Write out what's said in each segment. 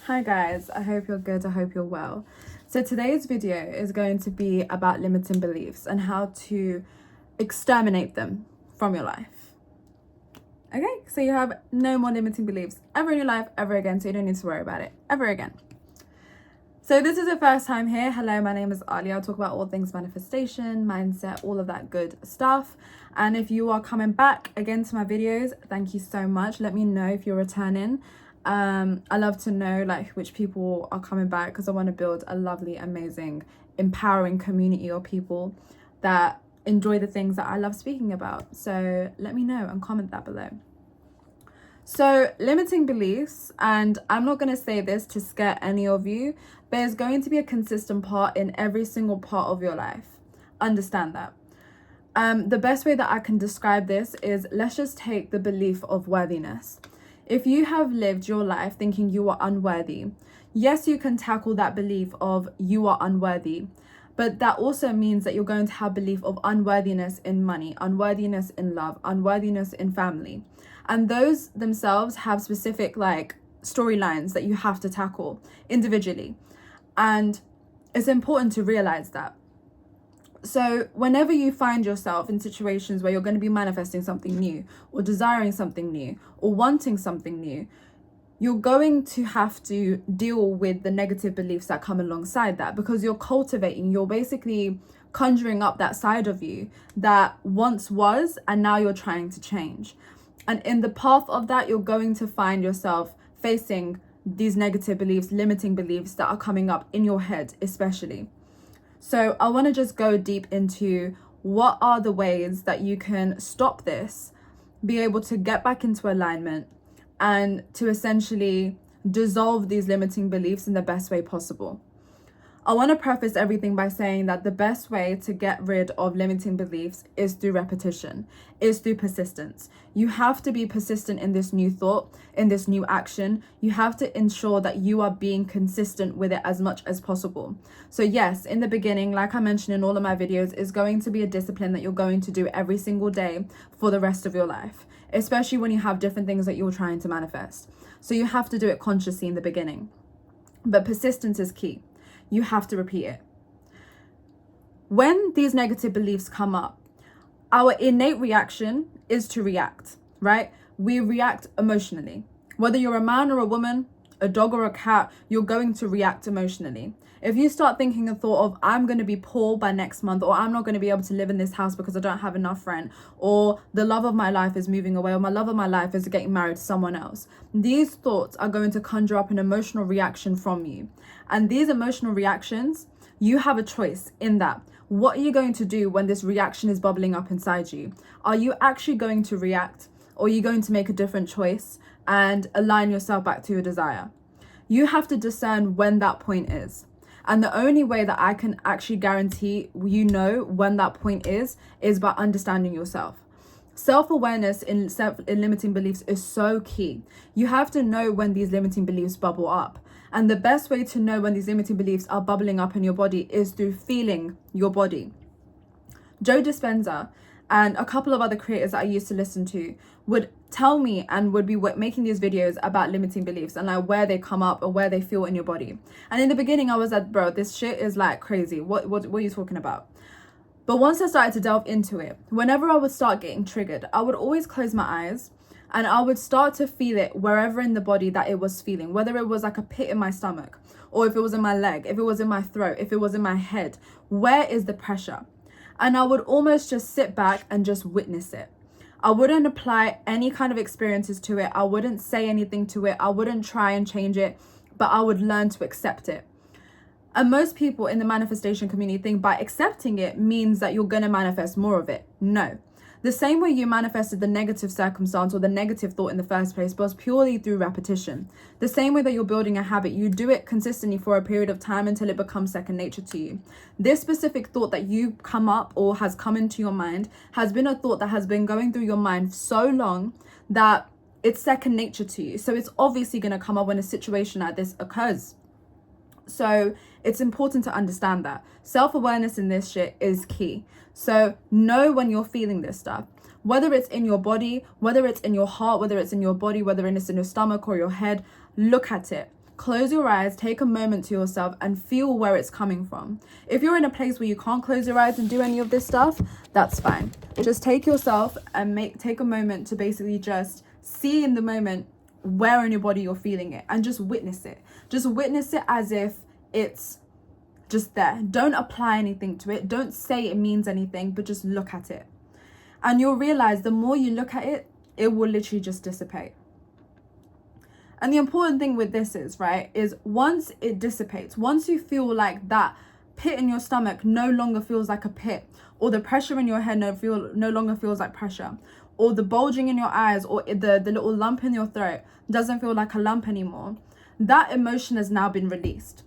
Hi guys, I hope you're good, I hope you're well. So today's video is going to be about limiting beliefs and how to exterminate them from your life. Okay, so you have no more limiting beliefs ever in your life, ever again, so you don't need to worry about it ever again. So this is your first time here, hello, my name is Aaliyah. I'll talk about all things manifestation, mindset, all of that good stuff. And if you are coming back again to my videos, thank you so much. Let me know if you're returning. I love to know like which people are coming back because I want to build a lovely, amazing, empowering community of people that enjoy the things that I love speaking about. So let me know and comment that below. So limiting beliefs, and I'm not going to say this to scare any of you, but it's going to be a consistent part in every single part of your life. Understand that. The best way that I can describe this is, let's just take the belief of worthiness. If you have lived your life thinking you are unworthy, yes, you can tackle that belief of you are unworthy, but that also means that you're going to have belief of unworthiness in money, unworthiness in love, unworthiness in family. And those themselves have specific like storylines that you have to tackle individually. And it's important to realize that. So whenever you find yourself in situations where you're going to be manifesting something new or desiring something new or wanting something new, you're going to have to deal with the negative beliefs that come alongside that, because you're basically conjuring up that side of you that once was and now you're trying to change. And in the path of that, you're going to find yourself facing these negative beliefs, limiting beliefs that are coming up in your head especially. So I want to just go deep into what are the ways that you can stop this, be able to get back into alignment, and to essentially dissolve these limiting beliefs in the best way possible. I want to preface everything by saying that the best way to get rid of limiting beliefs is through repetition, is through persistence. You have to be persistent in this new thought, in this new action. You have to ensure that you are being consistent with it as much as possible. So yes, in the beginning, like I mentioned in all of my videos, is going to be a discipline that you're going to do every single day for the rest of your life, especially when you have different things that you're trying to manifest. So you have to do it consciously in the beginning. But persistence is key. You have to repeat it. When these negative beliefs come up, our innate reaction is to react, right? We react emotionally. Whether you're a man or a woman, a dog or a cat, you're going to react emotionally. If you start thinking a thought of, I'm going to be poor by next month, or I'm not going to be able to live in this house because I don't have enough rent, or the love of my life is moving away, or my love of my life is getting married to someone else, these thoughts are going to conjure up an emotional reaction from you. And these emotional reactions, you have a choice in that. What are you going to do when this reaction is bubbling up inside you? Are you actually going to react, or are you going to make a different choice and align yourself back to your desire? You have to discern when that point is. And the only way that I can actually guarantee you know when that point is by understanding yourself. Self-awareness in limiting beliefs is so key. You have to know when these limiting beliefs bubble up. And the best way to know when these limiting beliefs are bubbling up in your body is through feeling your body. Joe Dispenza and a couple of other creators that I used to listen to would tell me and would be making these videos about limiting beliefs and like where they come up or where they feel in your body. And in the beginning I was like, bro, this shit is like crazy. What are you talking about? But once I started to delve into it, whenever I would start getting triggered, I would always close my eyes and I would start to feel it wherever in the body that it was feeling, whether it was like a pit in my stomach, or if it was in my leg, if it was in my throat, if it was in my head. Where is the pressure? And I would almost just sit back and just witness it. I wouldn't apply any kind of experiences to it. I wouldn't say anything to it. I wouldn't try and change it, but I would learn to accept it. And most people in the manifestation community think by accepting it means that you're going to manifest more of it. No. The same way you manifested the negative circumstance or the negative thought in the first place was purely through repetition. The same way that you're building a habit, you do it consistently for a period of time until it becomes second nature to you. This specific thought that you come up or has come into your mind has been a thought that has been going through your mind so long that it's second nature to you. So it's obviously going to come up when a situation like this occurs. So it's important to understand that self-awareness in this shit is key. So know when you're feeling this stuff, whether it's in your body, whether it's in your heart, whether it's in your body, whether it's in your stomach or your head, look at it. close your eyes, take a moment to yourself and feel where it's coming from. If you're in a place where you can't close your eyes and do any of this stuff, that's fine. Just take yourself and take a moment to basically just see in the moment where in your body you're feeling it, and just witness it. Just witness it as if it's just there. Don't apply anything to it. Don't say it means anything, but just look at it. And you'll realize the more you look at it, it will literally just dissipate. And the important thing with this is, right, is once it dissipates, once you feel like that pit in your stomach no longer feels like a pit, or the pressure in your head no longer feels like pressure, or the bulging in your eyes, or the little lump in your throat doesn't feel like a lump anymore, that emotion has now been released.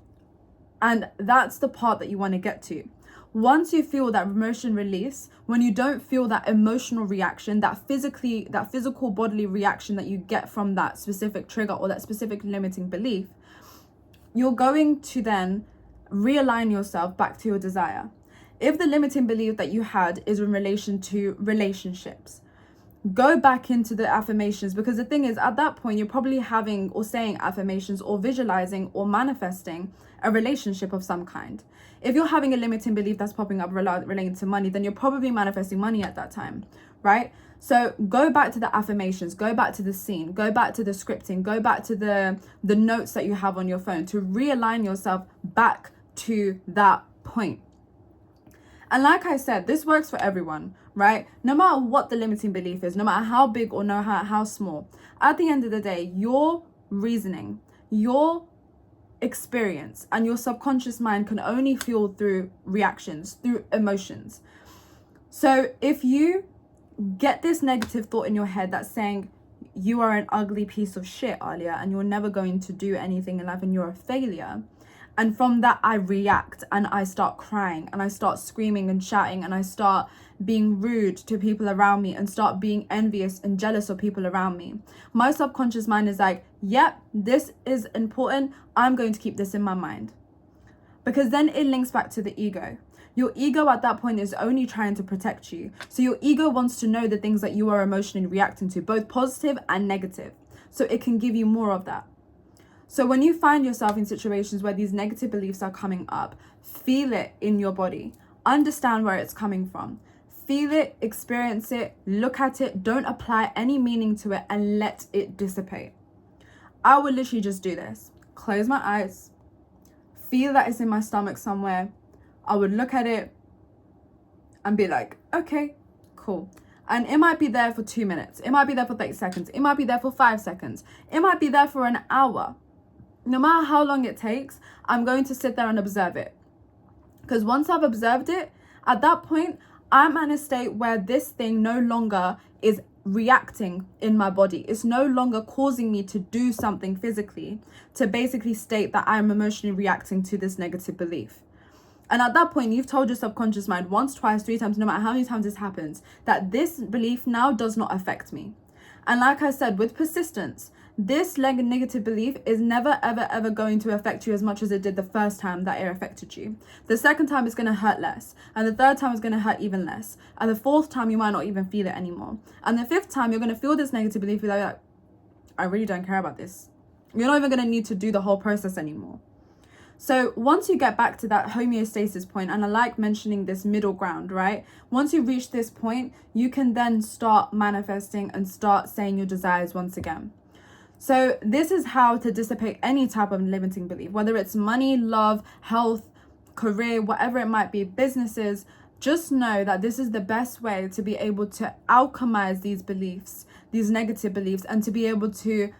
And that's the part that you want to get to. Once you feel that emotion release, when you don't feel that emotional reaction, that physical bodily reaction that you get from that specific trigger or that specific limiting belief, you're going to then realign yourself back to your desire. If the limiting belief that you had is in relation to relationships, go back into the affirmations, because the thing is, at that point, you're probably having or saying affirmations or visualizing or manifesting a relationship of some kind. If you're having a limiting belief that's popping up relating to money, then you're probably manifesting money at that time, right? So go back to the affirmations, go back to the scene, go back to the scripting, go back to the notes that you have on your phone to realign yourself back to that point. And like I said, this works for everyone, right? No matter what the limiting belief is, no matter how big or how small, at the end of the day, your reasoning, your experience and your subconscious mind can only feel through reactions, through emotions. So if you get this negative thought in your head that's saying you are an ugly piece of shit, Aaliyah, and you're never going to do anything in life and you're a failure, and from that I react and I start crying and I start screaming and shouting and I start being rude to people around me and start being envious and jealous of people around me, my subconscious mind is like, yep, this is important, I'm going to keep this in my mind. Because then it links back to the ego. Your ego at that point is only trying to protect you. So your ego wants to know the things that you are emotionally reacting to, both positive and negative, so it can give you more of that. So when you find yourself in situations where these negative beliefs are coming up, feel it in your body, understand where it's coming from, feel it, experience it, look at it, don't apply any meaning to it, and let it dissipate. I would literally just do this. Close my eyes, feel that it's in my stomach somewhere. I would look at it and be like, okay, cool. And it might be there for 2 minutes. It might be there for 30 seconds. It might be there for 5 seconds. It might be there for an hour. No matter how long it takes, I'm going to sit there and observe it. Because once I've observed it, at that point, I'm in a state where this thing no longer is reacting in my body. It's no longer causing me to do something physically to basically state that I'm emotionally reacting to this negative belief. And at that point, you've told your subconscious mind once, twice, 3 times, no matter how many times this happens, that this belief now does not affect me. And like I said, with persistence, this negative belief is never, ever, ever going to affect you as much as it did the first time that it affected you. The second time is going to hurt less. And the third time is going to hurt even less. And the fourth time, you might not even feel it anymore. And the fifth time, you're going to feel this negative belief. You're like, I really don't care about this. You're not even going to need to do the whole process anymore. So once you get back to that homeostasis point, and I like mentioning this middle ground, right? Once you reach this point, you can then start manifesting and start saying your desires once again. So this is how to dissipate any type of limiting belief, whether it's money, love, health, career, whatever it might be, businesses. Just know that this is the best way to be able to alchemize these beliefs, these negative beliefs, and to be able to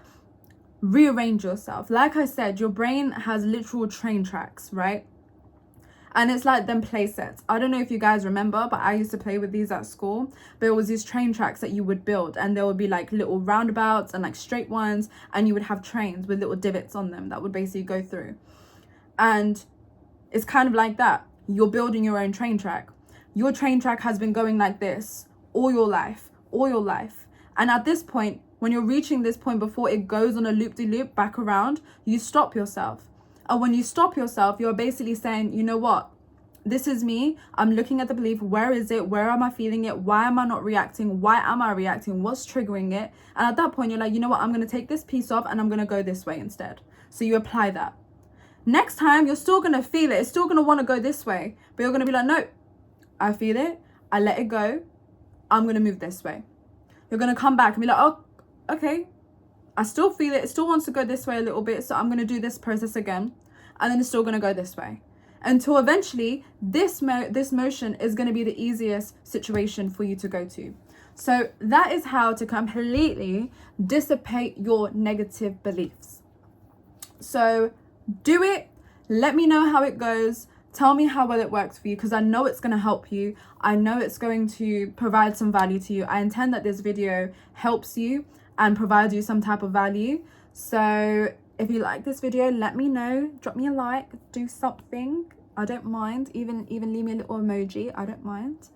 rearrange yourself. Like I said, your brain has literal train tracks, right? And it's like them play sets. I don't know if you guys remember, but I used to play with these at school. But it was these train tracks that you would build, and there would be like little roundabouts and like straight ones, and you would have trains with little divots on them that would basically go through. And it's kind of like that. You're building your own train track. Your train track has been going like this all your life. And at this point, when you're reaching this point before it goes on a loop-de-loop back around, you stop yourself. And when you stop yourself, you're basically saying, you know what? This is me. I'm looking at the belief. Where is it? Where am I feeling it? Why am I not reacting? Why am I reacting? What's triggering it? And at that point, you're like, you know what? I'm going to take this piece off and I'm going to go this way instead. So you apply that. Next time, you're still going to feel it. It's still going to want to go this way. But you're going to be like, no, I feel it. I let it go. I'm going to move this way. You're going to come back and be like, oh, okay. I still feel it. It still wants to go this way a little bit. So I'm going to do this process again. And then it's still going to go this way. Until eventually, this motion is going to be the easiest situation for you to go to. So that is how to completely dissipate your negative beliefs. So do it. Let me know how it goes. Tell me how well it works for you, because I know it's going to help you. I know it's going to provide some value to you. I intend that this video helps you and provides you some type of value. So if you like this video, let me know. Drop me a like. Do something. I don't mind. Even leave me a little emoji. I don't mind.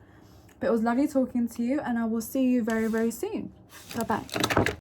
But it was lovely talking to you, and I will see you very, very soon. Bye-bye.